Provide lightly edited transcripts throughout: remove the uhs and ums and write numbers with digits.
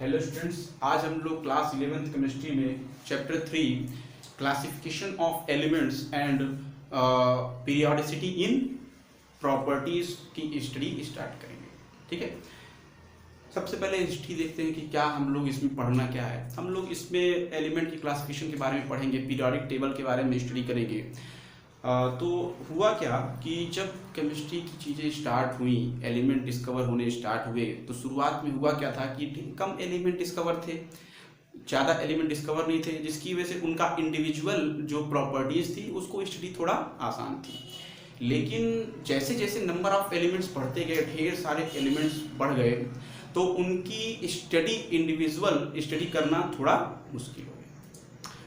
Hello students, आज हम लोग क्लास 11th केमिस्ट्री में chapter 3 classification of elements and periodicity in properties की स्टडी स्टार्ट करेंगे। ठीक है, सबसे पहले हिस्ट्री देखते हैं कि क्या हम लोग इसमें पढ़ना क्या है। हम लोग इसमें एलिमेंट की क्लासिफिकेशन के बारे में पढ़ेंगे, पीरियोडिक टेबल के बारे में स्टडी करेंगे। तो हुआ क्या कि जब केमिस्ट्री की चीज़ें स्टार्ट हुई, एलिमेंट डिस्कवर होने स्टार्ट हुए, तो शुरुआत में हुआ क्या था कि कम एलिमेंट डिस्कवर थे, ज़्यादा एलिमेंट डिस्कवर नहीं थे, जिसकी वजह से उनका इंडिविजुअल जो प्रॉपर्टीज़ थी उसको स्टडी थोड़ा आसान थी। लेकिन जैसे जैसे नंबर ऑफ एलिमेंट्स बढ़ते गए, ढेर सारे एलिमेंट्स बढ़ गए, तो उनकी स्टडी इंडिविजुअल स्टडी करना थोड़ा मुश्किल हो गया।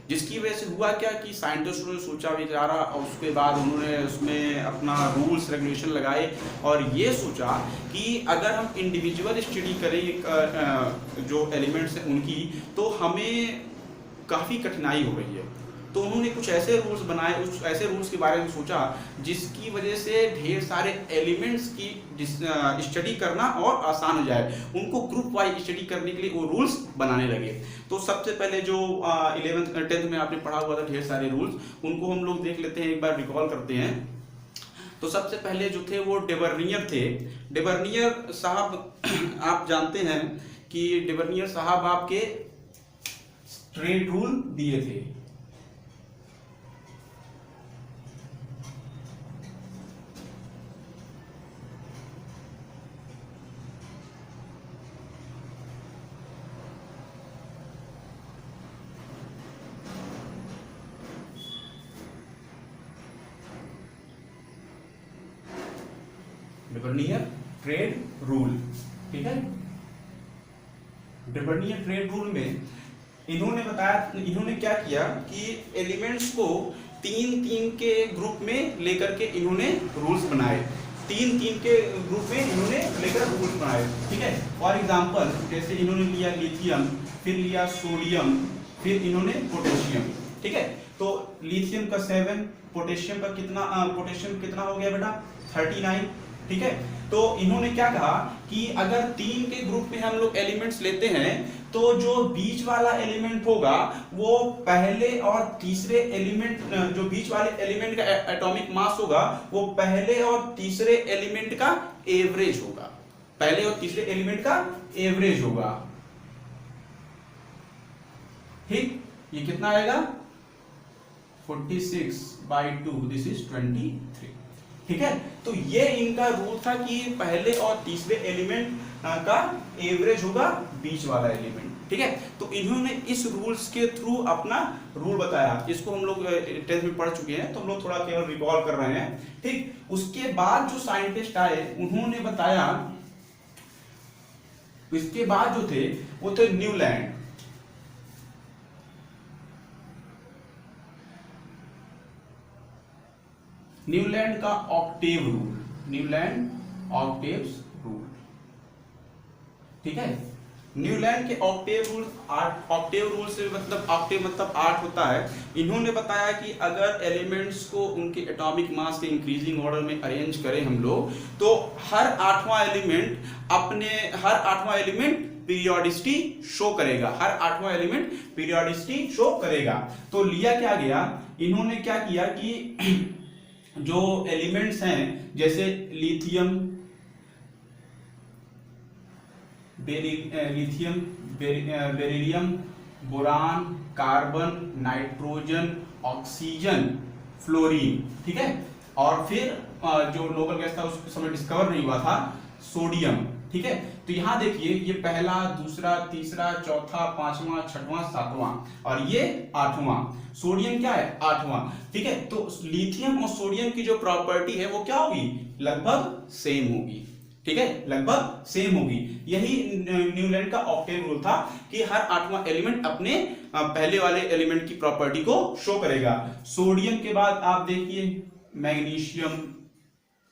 जिसकी वजह से हुआ क्या कि साइंटिस्टों ने सोचा विचारा और उसके बाद उन्होंने उसमें अपना रूल्स रेगुलेशन लगाए और ये सोचा कि अगर हम इंडिविजुअल स्टडी करें जो एलिमेंट्स हैं उनकी, तो हमें काफ़ी कठिनाई हो रही है। तो उन्होंने कुछ ऐसे रूल्स बनाए, उस ऐसे रूल्स के बारे में सोचा जिसकी वजह से ढेर सारे एलिमेंट्स की स्टडी करना और आसान हो जाए। उनको ग्रुप वाइज स्टडी करने के लिए वो रूल्स बनाने लगे। तो सबसे पहले जो 11th 10th में आपने पढ़ा हुआ था ढेर सारे रूल्स, उनको हम लोग देख लेते हैं, एक बार रिकॉल करते हैं। तो सबसे पहले जो थे वो डेवर्नियर थे। डेवर्नियर साहब आप जानते हैं कि डेवर्नियर साहब आपके ट्रेड रूल दिए थे। डेवर्नियर ट्रेड रूल, ठीक है। डेवर्नियर ट्रेड रूल में इन्होंने क्या किया कि एलिमेंट्स को तीन के ग्रुप में लेकर के इन्होंने रूल्स बनाए। तीन के ग्रुप में इन्होंने लेकर रूल्स बनाए, ठीक है। फॉर एग्जांपल जैसे इन्होंने लिया लिथियम, फिर लिया सोडियम, फिर इन्होंने पोटेशियम, ठीक है। तो लिथियम का 7, पोटेशियम का कितना हो गया बेटा 39, ठीक है। तो इन्होंने क्या कहा कि अगर 3 के ग्रुप में हम लोग एलिमेंट्स लेते हैं तो जो बीच वाला एलिमेंट होगा वो पहले और तीसरे एलिमेंट, जो बीच वाले एलिमेंट का एटॉमिक मास होगा वो पहले और तीसरे एलिमेंट का एवरेज होगा। पहले और तीसरे एलिमेंट का एवरेज होगा, ठीक। ये कितना आएगा 46/2, दिस इज 23, ठीक है। तो ये इनका रूल था कि पहले और तीसरे एलिमेंट का एवरेज होगा बीच वाला एलिमेंट, ठीक है। तो इन्होंने इस रूल्स के थ्रू अपना रूल बताया। इसको हम लोग 10th में पढ़ चुके हैं, तो हम लोग थोड़ा केवल रिकॉल कर रहे हैं, ठीक। उसके बाद जो साइंटिस्ट आए उन्होंने बताया, इसके बाद जो थे वो थे न्यूलैंड। न्यूलैंड का octave rule, Newland octaves rule, ठीक है। न्यूलैंड के ऑक्टेव रूल से मतलब ऑक्टेव मतलब 8 होता है। इन्होंने बताया कि अगर एलिमेंट्स को उनके एटॉमिक मास के इंक्रीजिंग ऑर्डर में अरेंज करें हम लोग, तो हर आठवां एलिमेंट पीरियोडिसिटी शो करेगा, हर आठवां एलिमेंट पीरियोडिसिटी शो करेगा। तो लिया क्या गया, इन्होंने क्या किया कि जो एलिमेंट्स हैं जैसे lithium, beryllium, boron, carbon, nitrogen, oxygen, fluorine, ठीक है। और फिर जो नोबेल गैस था उस समय डिस्कवर नहीं हुआ था, सोडियम, ठीक है। तो यहां देखिए ये पहला, दूसरा, तीसरा, चौथा, पांचवा, छठवां, सातवां और ये 8वां। सोडियम क्या है 8वां, ठीक है। तो लिथियम और सोडियम की जो प्रॉपर्टी है वो क्या होगी, लगभग सेम होगी, ठीक है, लगभग सेम होगी। यही न्यूलैंड का ऑक्टेव रूल था कि हर 8वां एलिमेंट अपने पहले वाले एलिमेंट की प्रॉपर्टी को शो करेगा। सोडियम के बाद आप देखिए magnesium,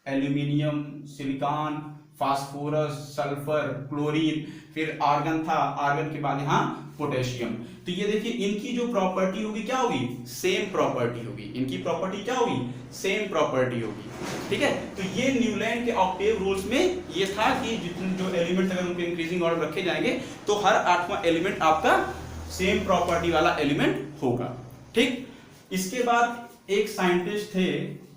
aluminium, silicon, phosphorus, sulphur, chlorine, फिर आर्गन था, आर्गन के बाद यहाँ पोटेशियम। तो ये देखिए इनकी जो प्रॉपर्टी होगी क्या होगी, सेम प्रॉपर्टी होगी। इनकी प्रॉपर्टी क्या होगी, सेम प्रॉपर्टी होगी। ठीक है, तो ये न्यूलैंड के ऑक्टेव रूल्स में ये था कि जितने जो एलिमेंट्स अगर उनके इंक्रीजिंग ऑर्डर रखे जाएंगे तो हर 8वां एलिमेंट आपका सेम प्रॉपर्टी वाला एलिमेंट होगा। ठीक, इसके बाद एक साइंटिस्ट थे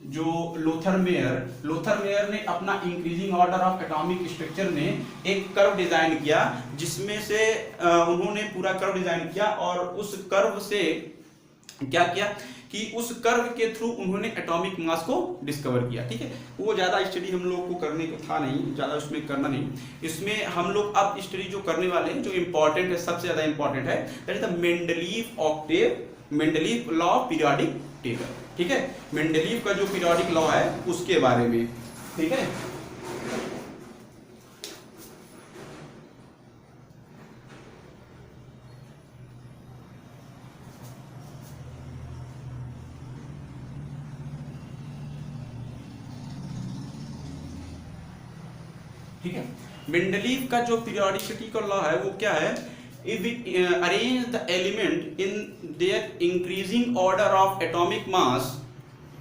जो लोथर मेयर ने अपना increasing order of atomic structure में एक कर्व डिजाइन किया, जिसमें से उन्होंने पूरा कर्व डिजाइन किया और उस कर्व से क्या किया कि उस कर्व के थ्रू उन्होंने एटॉमिक मास को डिस्कवर किया। ठीक है, वो ज़्यादा स्टडी हम लोग को करने को था नहीं, ज़्यादा उसमें करना नहीं। इसमें हम लोग अब स्टडी जो करने वाले हैं, जो इम्पोर्टेंट है, सबसे ज़्यादा इम्पोर्टेंट है, that is the Mendeleev Octave, Mendeleev law of periodic table. ठीक है, मेंडलीव का जो पीरियोडिक लॉ है उसके बारे में। ठीक है, ठीक है, मेंडलीव का जो पीरियोडिसिटी का लॉ है वो क्या है, if we arrange the element in their increasing order of atomic mass,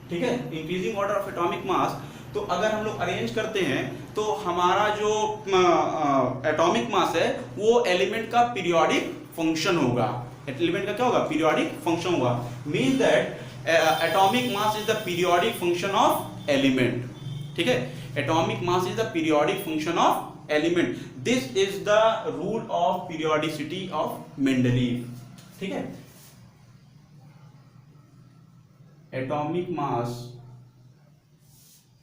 ठीक है, increasing order of atomic mass, तो अगर हम लोग अरेंज करते हैं तो हमारा जो एटॉमिक मास है वो एलिमेंट का पीरियोडिक फंक्शन होगा। एलिमेंट का क्या होगा, पीरियोडिक फंक्शन होगा। Means that atomic mass is the periodic function of element. ठीक है, atomic mass is the periodic function of element. This is the rule of periodicity of Mendeleev. ठीक है, atomic mass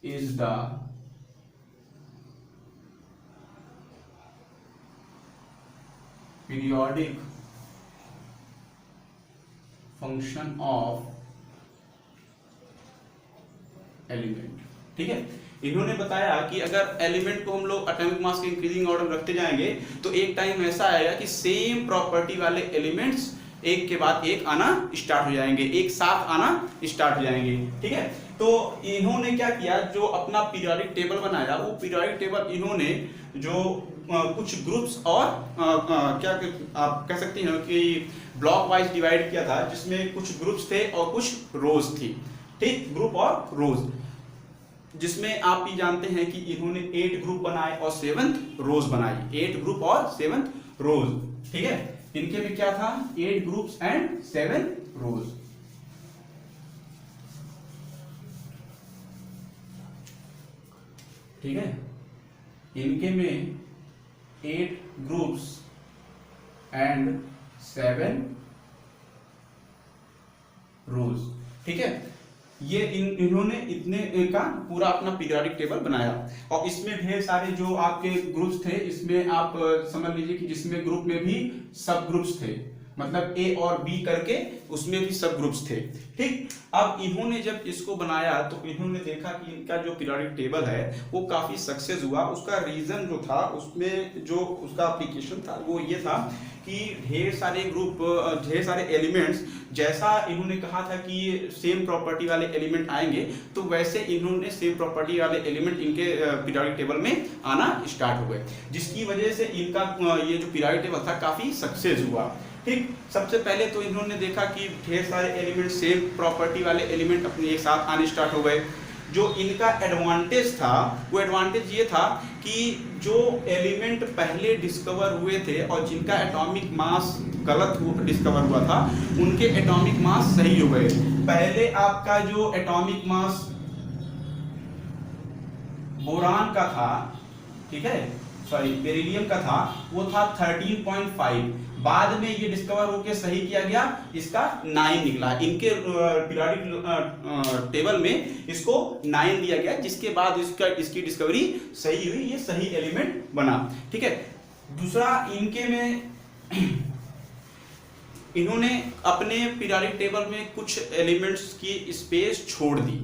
is the periodic function of element. ठीक है, इन्होंने बताया कि अगर एलिमेंट को हम लोग एटॉमिक मास के इंक्रीजिंग ऑर्डर रखते जाएंगे तो एक टाइम ऐसा आएगा कि सेम प्रॉपर्टी वाले एलिमेंट्स एक के बाद एक आना स्टार्ट हो जाएंगे, एक साथ आना स्टार्ट हो जाएंगे। ठीक है, तो इन्होंने क्या किया, जो अपना पीरियोडिक टेबल बनाया, वो पीरियोडिक टेबल इन्होंने जो कुछ ग्रुप्स और क्या आप कह सकते हैं कि ब्लॉक वाइज डिवाइड किया था, जिसमें कुछ ग्रुप्स थे और कुछ रोज थी। ठीक, ग्रुप और रोज, जिसमें आप भी जानते हैं कि इन्होंने 8 ग्रुप बनाए और 7th रोज बनाई, 8 ग्रुप और 7th रोज। ठीक है, इनके में क्या था, 8 ग्रुप्स एंड 7 रोज। ठीक है, इनके में 8 ग्रुप्स एंड 7 रोज। ठीक है, ये इन्होंने इतने का पूरा अपना पीरियोडिक टेबल बनाया और इसमें ढेर सारे जो आपके ग्रुप्स थे, इसमें आप समझ लीजिए कि जिसमें ग्रुप में भी सब ग्रुप्स थे, मतलब ए और बी करके उसमें भी सब ग्रुप्स थे। ठीक, अब इन्होंने जब इसको बनाया तो इन्होंने देखा कि इनका जो पीरियोडिक टेबल है वो काफी सक्सेस हुआ। उसका रीजन जो था, उसमें जो उसका एप्लीकेशन था वो ये था कि ढेर सारे ग्रुप, ढेर सारे एलिमेंट्स, जैसा इन्होंने कहा था कि सेम प्रॉपर्टी वाले एलिमेंट आएंगे, तो वैसे इन्होंने सेम प्रॉपर्टी वाले एलिमेंट इनके पीरियोडिक टेबल में आना स्टार्ट हो गए, जिसकी वजह से इनका ये जो पीरियोडिक टेबल था काफी सक्सेस हुआ। ठीक, सबसे पहले तो इन्होंने देखा कि ढेर सारे एलिमेंट, सेम प्रॉपर्टी वाले एलिमेंट अपने एक साथ आने स्टार्ट हो गए। जो इनका एडवांटेज था, वो एडवांटेज ये था कि जो एलिमेंट पहले डिस्कवर हुए थे और जिनका एटॉमिक मास गलत डिस्कवर हुआ था, उनके एटॉमिक मास सही हो गए। पहले आपका जो एटॉमिक मास बोरान का था, ठीक है, सॉरी बेरिलियम का था, वो था 13.5। बाद में ये डिस्कवर होके सही किया गया, इसका 9 निकला। इनके पीरियोडिक टेबल में इसको 9 दिया गया, जिसके बाद इसकी डिस्कवरी सही हुई, ये सही एलिमेंट बना। ठीक है, दूसरा इनके में इन्होंने अपने पीरियोडिक टेबल में कुछ एलिमेंट्स की स्पेस छोड़ दी।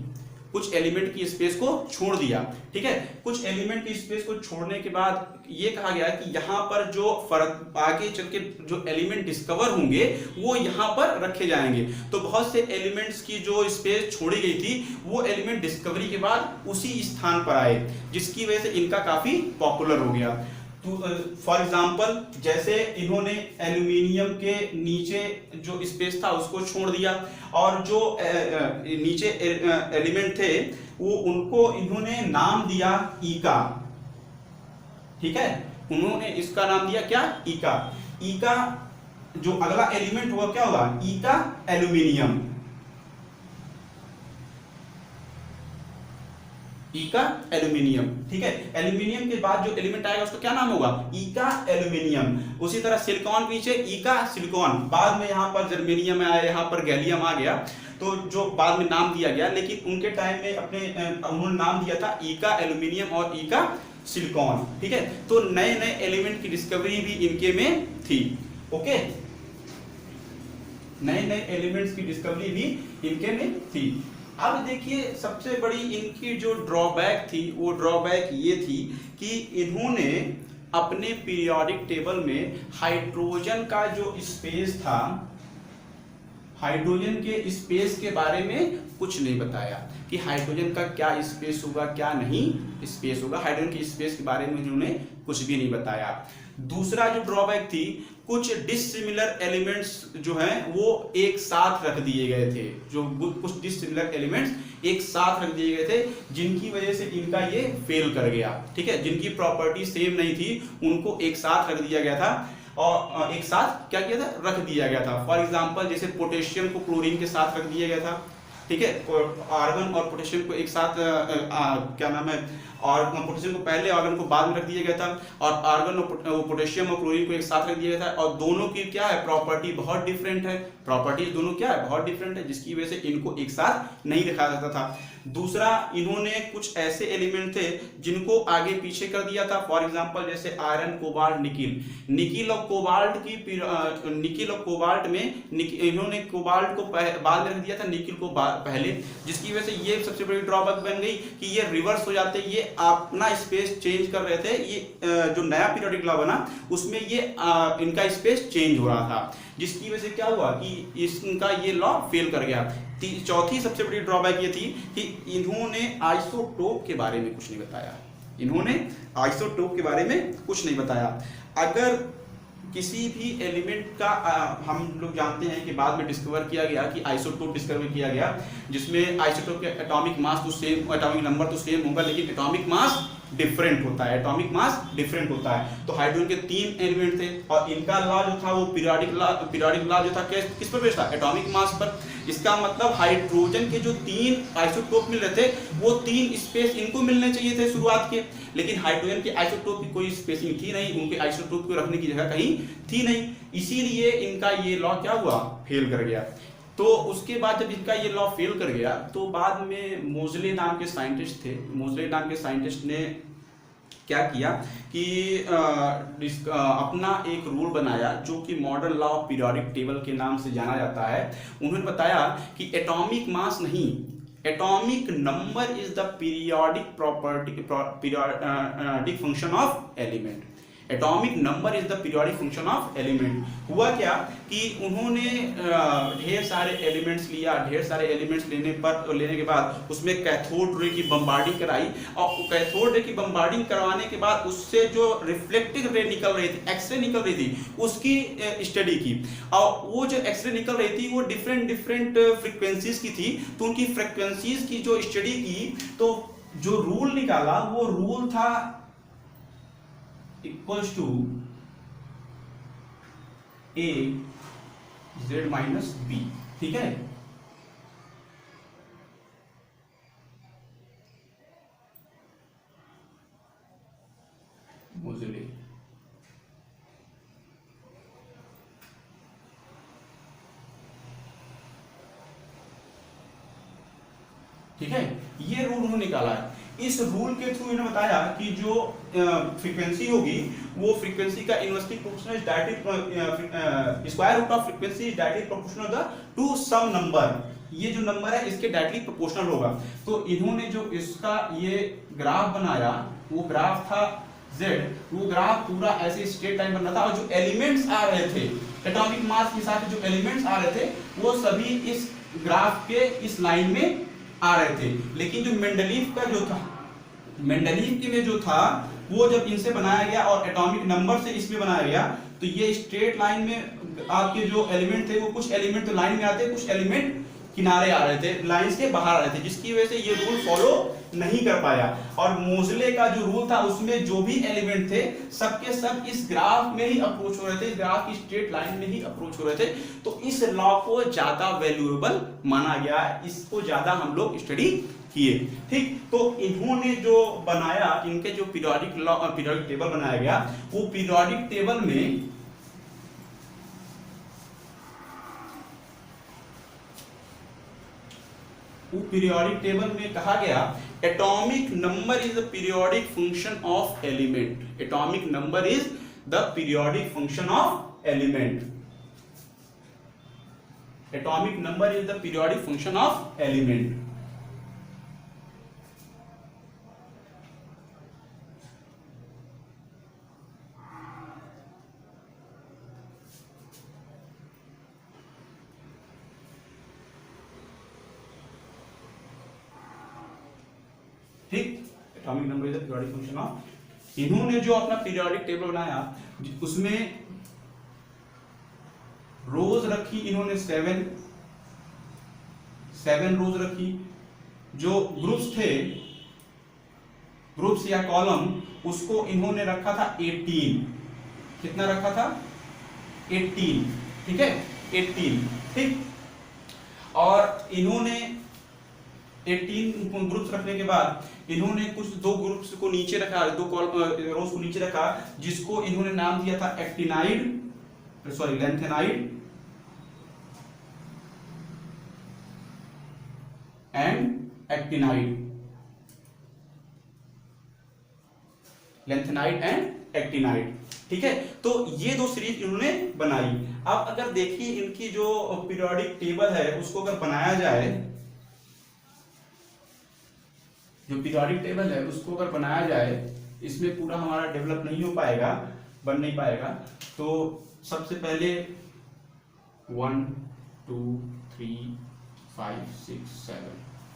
कुछ एलिमेंट की स्पेस को छोड़ दिया, ठीक है। कुछ एलिमेंट की स्पेस को छोड़ने के बाद ये कहा गया कि यहाँ पर जो फर्क आगे चल के जो एलिमेंट डिस्कवर होंगे वो यहाँ पर रखे जाएंगे। तो बहुत से एलिमेंट्स की जो स्पेस छोड़ी गई थी वो एलिमेंट डिस्कवरी के बाद उसी स्थान पर आए, जिसकी वजह से इनका काफी पॉपुलर हो गया। तो फॉर एग्जाम्पल जैसे इन्होंने एल्यूमिनियम के नीचे जो स्पेस था उसको छोड़ दिया, और जो नीचे एलिमेंट थे वो उनको इन्होंने नाम दिया ईका, ठीक है। उन्होंने इसका नाम दिया क्या, ईका। ईका जो अगला एलिमेंट होगा क्या होगा, ईका एल्यूमिनियम, ईका एल्यूमिनियम, ठीक है। एल्यूमिनियम के बाद जो एलिमेंट आएगा उसका क्या नाम होगा, ईका एल्यूमिनियम। उसी तरह सिलिकॉन पीछे ईका सिलिकॉन, बाद में यहाँ पर जर्मेनियम आया, यहाँ पर गैलियम आ गया, तो जो बाद में नाम दिया गया, लेकिन उनके टाइम में अपने उन्होंने नाम दिया था ईका एल्यूमिनियम और ईका सिलिकॉन, ठीक है। तो नए नए एलिमेंट की डिस्कवरी भी इनके में थी, ओके। नए नए एलिमेंट्स की डिस्कवरी भी इनके में थी। अब देखिए सबसे बड़ी इनकी जो ड्रॉबैक थी वो ड्रॉबैक ये थी कि इन्होंने अपने पीरियोडिक टेबल में हाइड्रोजन का जो स्पेस था, हाइड्रोजन के स्पेस के बारे में कुछ नहीं बताया कि हाइड्रोजन का क्या स्पेस होगा, क्या नहीं स्पेस होगा। हाइड्रोजन के स्पेस के बारे में इन्होंने कुछ भी नहीं बताया। दूसरा जो ड्रॉबैक थी, कुछ डिसिमिलर एलिमेंट्स जो हैं वो एक साथ रख दिए गए थे, जो कुछ डिसिमिलर एलिमेंट्स एक साथ रख दिए गए थे, जिनकी वजह से इनका ये फेल कर गया, ठीक है। जिनकी प्रॉपर्टी सेम नहीं थी उनको एक साथ रख दिया गया था, और एक साथ क्या किया था, रख दिया गया था। फॉर एग्जांपल जैसे पोटेशियम को क्लोरीन के साथ रख दिया गया था, ठीक है। आर्गन और पोटेशियम को एक साथ क्या नाम है, और पोटेशियम को पहले, आर्गन को बाद में रख दिया गया था, और आर्गन और पोटेशियम और क्लोरीन को एक साथ रख दिया गया था, और दोनों की क्या है, प्रॉपर्टी बहुत डिफरेंट है, प्रॉपर्टीज दोनों क्या है, बहुत डिफरेंट है, जिसकी वजह से इनको एक साथ नहीं रखा जाता था। दूसरा, इन्होंने कुछ ऐसे एलिमेंट थे जिनको आगे पीछे कर दिया था। फॉर एग्जांपल जैसे आयरन, कोबाल्ट, निकिल। निकिल और कोबाल्ट में इन्होंने कोबाल्ट को बाद में रख दिया था, निकिल को पहले, जिसकी वजह से ये सबसे बड़ी ड्रॉबैक बन गई कि ये रिवर्स हो जाते, ये अपना स्पेस चेंज कर रहे थे। ये जो नया पीरियोडिक लॉ बना उसमें ये इनका स्पेस चेंज हो रहा था, जिसकी वजह से क्या हुआ कि इनका ये लॉ फेल कर गया। चौथी सबसे बड़ी ड्रॉबैक ये थी कि इन्होंने आइसोटोप के बारे में कुछ नहीं बताया। इन्होंने आइसोटोप के बारे में कुछ नहीं बताया। अगर किसी भी एलिमेंट का हम लोग जानते हैं कि बाद में डिस्कवर किया गया कि आइसोटोप डिस्कवर किया गया, जिसमें आइसोटोप के एटॉमिक मास तो सेम, एटॉमिक नंबर तो सेम होगा, लेकिन एटॉमिक मास डिफरेंट होता है, एटॉमिक मास डिफरेंट होता है। तो हाइड्रोजन के 3 एलिमेंट थे और इनका लॉ जो था वो पीरियोडिक लॉ जो था किस पर बेस्ड था, एटॉमिक मास पर। इसका मतलब हाइड्रोजन के जो 3 आइसोटोप मिल रहे थे वो 3 स्पेस इनको मिलने चाहिए थे शुरुआत के, लेकिन हाइड्रोजन के आइसोटोप की कोई स्पेसिंग थी नहीं, उनके आइसोटोप को रखने की जगह कहीं थी नहीं, इसीलिए इनका ये लॉ क्या हुआ, फेल कर गया। तो उसके बाद जब इनका ये लॉ फेल कर गया तो बाद में मोज़ले नाम के साइंटिस्ट थे, मोज़ले नाम के साइंटिस्ट ने क्या किया कि अपना एक रूल बनाया जो कि modern law of periodic table के नाम से जाना जाता है। उन्होंने बताया कि एटॉमिक मास नहीं, atomic number is the periodic property, periodic function of element. Atomic number is the periodic function of element. हुआ क्या कि उन्होंने ढेर सारे एलिमेंट्स लिया, ढेर सारे एलिमेंट्स लेने के बाद उसमें कैथोड रे की बम्बार्डिंग कराई, और कैथोड रे की बम्बार्डिंग करवाने के बाद उससे जो रिफ्लेक्टिव रे निकल रही थी, एक्सरे निकल रही थी, उसकी स्टडी की। और वो जो एक्सरे निकल रही थी वो डिफरेंट फ्रीक्वेंसीज की थी, तो उनकी फ्रीक्वेंसीज की जो स्टडी की तो जो रूल निकाला वो रूल था equals to A Z minus B, ठीक है। मोज़ले ठीक है, ये रूल उन्होंने निकाला है। इस रूल के थ्रू इन्होंने बताया कि जो फ्रीक्वेंसी होगी वो फ्रीक्वेंसी का inversely proportional is directly square root of frequency is directly proportional to some number. ये जो नंबर है इसके डायरेक्टली प्रोपोर्शनल होगा। तो इन्होंने जो इसका ये ग्राफ बनाया वो ग्राफ था z, वो ग्राफ पूरा ऐसे स्ट्रेट लाइन बन रहा था और जो एलिमेंट्स आ रहे थे एटॉमिक मास के हिसाब से जो एलिमेंट्स आ रहे थे वो सभी इस ग्राफ के इस लाइन में आ रहे थे। लेकिन जो मेंडलीव का जो था, मेंडलीव के में जो था वो जब इनसे बनाया गया और एटॉमिक नंबर से इसमें बनाया गया तो ये स्ट्रेट लाइन में आपके जो एलिमेंट थे वो कुछ एलिमेंट तो लाइन में आते, कुछ एलिमेंट किनारे आ रहे थे, लाइन से बाहर आ रहे थे, जिसकी वजह से ये रूल फॉलो नहीं कर पाया। और मोजले का जो रूल था उसमें जो भी एलिमेंट थे सबके सब इस ग्राफ में ही अप्रोच हो रहे थे, इस ग्राफ की स्ट्रेट लाइन में ही अप्रोच हो रहे थे। तो इस लॉ को ज्यादा वैल्यूएबल माना गया, इसको ज्यादा हम लोग स्टडी किए। ठीक, तो इन्होंने जो बनाया, इनके जो पीरियोडिक लॉ पीरियोडिक टेबल बनाया गया वो पीरियोडिक टेबल में पीरियोडिक टेबल में कहा गया atomic number is the periodic function of element. Atomic number is the periodic function of element. Atomic number is the periodic function of element. ठीक, atomic number is the periodic function of. इन्होंने जो अपना periodic table बनाया उसमें रोज रखी इन्होंने 7 रोज रखी। जो ग्रुप्स थे, ग्रुप्स या कॉलम, उसको इन्होंने रखा था 18। कितना रखा था? 18। ठीक है, 18। ठीक, और इन्होंने 18 ग्रुप्स रखने के बाद इन्होंने कुछ दो ग्रुप्स को नीचे रखा, दो रोज को नीचे रखा, जिसको इन्होंने नाम दिया था actinide, sorry lanthanide and actinide, lanthanide and actinide. ठीक है, तो ये दो सीरीज इन्होंने बनाई। अब अगर देखिए इनकी जो पीरियोडिक टेबल है उसको अगर बनाया जाए, जो पीरियोडिक टेबल है उसको अगर बनाया जाए, इसमें पूरा हमारा डेवलप नहीं हो पाएगा, बन नहीं पाएगा। तो सबसे पहले 1 2 3 5 6 7,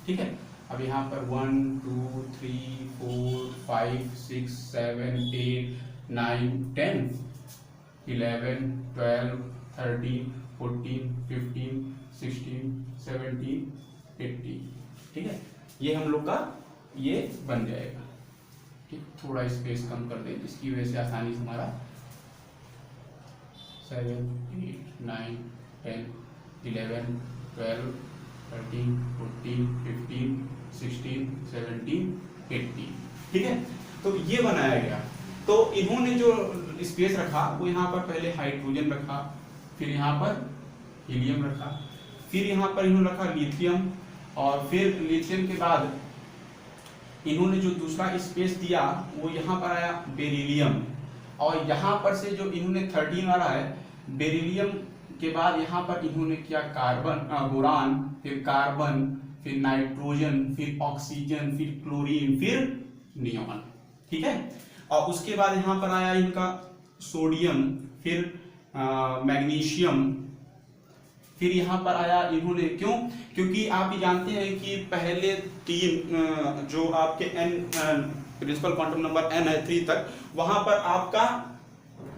ठीक है। अब यहाँ पर 1 2 3 4 5 6 7 8 9 10 11 12 13 14 15 16 17 18, ठीक है। ये हम लोग का ये बन जाएगा। ठीक, थोड़ा स्पेस कम कर दें जिसकी वजह से आसानी से हमारा 7 8 9 10 11 12 13 14 15 16 17 18, ठीक है। तो ये बनाया गया। तो इन्होंने जो स्पेस रखा वो यहाँ पर पहले हाइड्रोजन रखा, फिर यहाँ पर हीलियम रखा, फिर यहाँ पर इन्होंने रखा लिथियम, और फिर लिथियम के बाद इन्होंने जो दूसरा स्पेस दिया वो यहाँ पर आया बेरिलियम, और यहाँ पर से जो इन्होंने 13 वाला है बेरिलियम के बाद यहाँ पर इन्होंने किया कार्बन, बोरान, फिर कार्बन, फिर नाइट्रोजन, फिर ऑक्सीजन, फिर क्लोरीन, फिर नियॉन, ठीक है। और उसके बाद यहाँ पर आया इनका सोडियम, फिर मैग्नीशियम, फिर यहाँ पर आया इन्होंने, क्यों? क्योंकि आप ये जानते हैं कि पहले 3 जो आपके n principal quantum number n है 3 तक, वहां पर आपका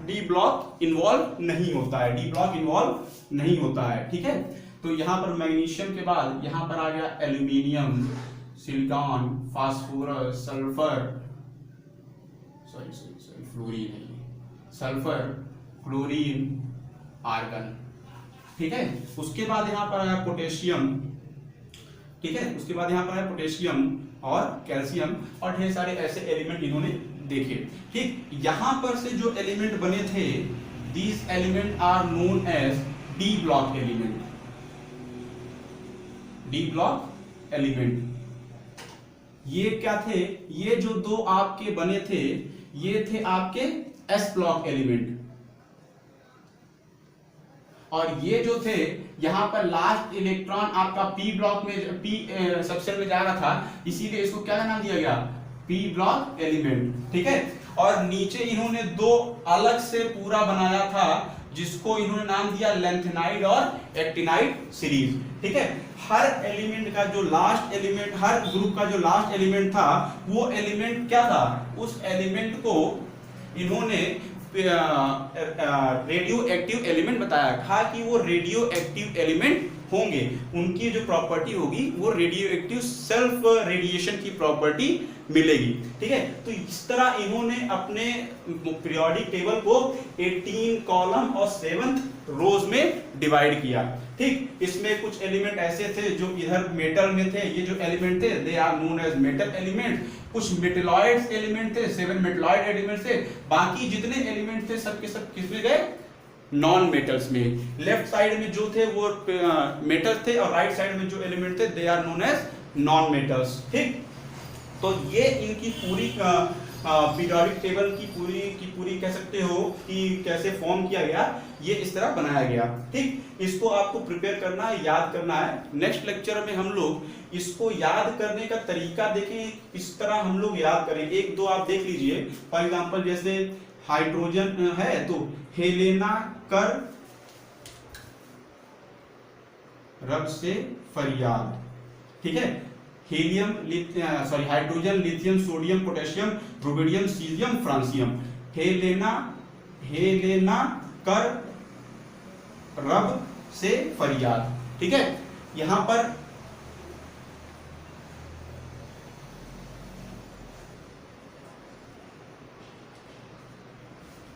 डी ब्लॉक इन्वॉल्व नहीं होता है, डी ब्लॉक इन्वॉल्व नहीं होता है, ठीक है। तो यहाँ पर मैग्नीशियम के बाद यहाँ पर आ गया aluminium, silicon, phosphorus, sulphur, sorry fluorine है, सल्फर, क्लोरीन, आर्गन, ठीक है। उसके बाद यहाँ पर आया पोटेशियम, ठीक है। उसके बाद यहाँ पर आया पोटेशियम और कैल्शियम, और ढेर सारे ऐसे एलिमेंट इन्होंने देखे, ठीक। यहाँ पर से जो एलिमेंट बने थे, these element are known as D block element, D block element. ये क्या थे? ये जो दो आपके बने थे ये थे आपके एस ब्लॉक एलिमेंट, और ये जो थे यहां पर लास्ट इलेक्ट्रॉन आपका पी ब्लॉक में, पी सबसेल में जा रहा था, इसीलिए इसको क्या नाम दिया गया, पी ब्लॉक एलिमेंट, ठीक है। और नीचे इन्होंने दो अलग से पूरा बनाया था जिसको इन्होंने नाम दिया लेंथेनाइड और एक्टिनाइड सीरीज, ठीक है। हर एलिमेंट का जो लास्ट एलिमेंट, हर ग्रुप का जो लास्ट एलिमेंट था वो एलिमेंट क्या था, उस एलिमेंट को इन्होंने रेडियो एक्टिव एलिमेंट बताया था कि वो रेडियो एक्टिव एलिमेंट होंगे, उनकी जो प्रॉपर्टी होगी वो रेडियो एक्टिव सेल्फ रेडिएशन की प्रॉपर्टी मिलेगी, ठीक है। तो इस तरह इन्होंने अपने पीरियोडिक टेबल को 18 कॉलम और 7 रोज में डिवाइड किया, ठीक। इसमें कुछ एलिमेंट ऐसे थे जो इधर मेटल में थे, ये जो एलिमेंट थे they are known as metal element, कुछ मेटलॉइड्स एलिमेंट थे, 7 मेटलॉइड एलिमेंट थे, बाकी जितने एलिमेंट थे सब के सब किसमें गए, नॉन मेटल्स में। लेफ्ट साइड में जो थे वो मेटल थे और राइट साइड में जो एलिमेंट थे they are known as non metals, ठीक। तो ये इनकी पूरी पीरियोडिक टेबल की पूरी कह सकते हो कि कैसे फॉर्म किया गया, ये इस तरह बनाया गया, ठीक। इसको आपको प्रिपेयर करना है, याद करना है। नेक्स्ट लेक्चर में हम लोग इसको याद करने का तरीका देखें, किस तरह हम लोग याद करें। एक दो आप देख लीजिए, फॉर एग्जांपल जैसे हाइड्रोजन है तो हेलेना कर रब से फरियाद, ठीक है। Helium, hydrogen, lithium, sodium, potassium, rubidium, caesium, francium. Helena कर रब से फरियाद, ठीक है। यहां पर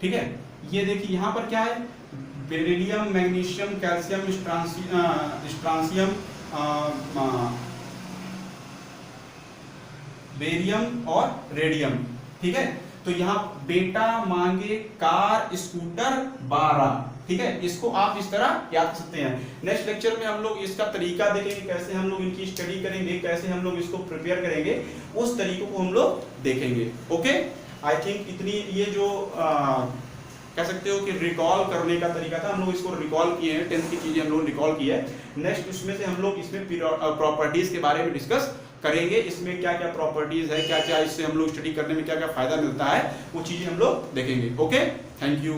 ठीक है, ये देखिए यहां पर क्या है, beryllium, magnesium, calcium, strontium, barium और रेडियम, ठीक है। तो यहाँ बेटा मांगे कार स्कूटर 12, ठीक है। इसको आप इस तरह याद कर सकते हैं। नेक्स्ट लेक्चर में हम लोग इसका तरीका देखेंगे, कैसे हम लोग इनकी स्टडी करेंगे, कैसे हम लोग इसको प्रिपेयर करेंगे, उस तरीकों को हम लोग देखेंगे। ओके, आई थिंक इतनी ये जो कह सकते हो कि रिकॉल करने का तरीका था, हम लोग इसको रिकॉल किए हैं, 10th की चीजें हम लोग रिकॉल की है। नेक्स्ट उसमें से हम लोग इसमें प्रॉपर्टीज के बारे में डिस्कस करेंगे, इसमें क्या क्या प्रॉपर्टीज है, क्या क्या इससे हम लोग स्टडी करने में क्या क्या फायदा मिलता है, वो चीजें हम लोग देखेंगे। Okay, thank you.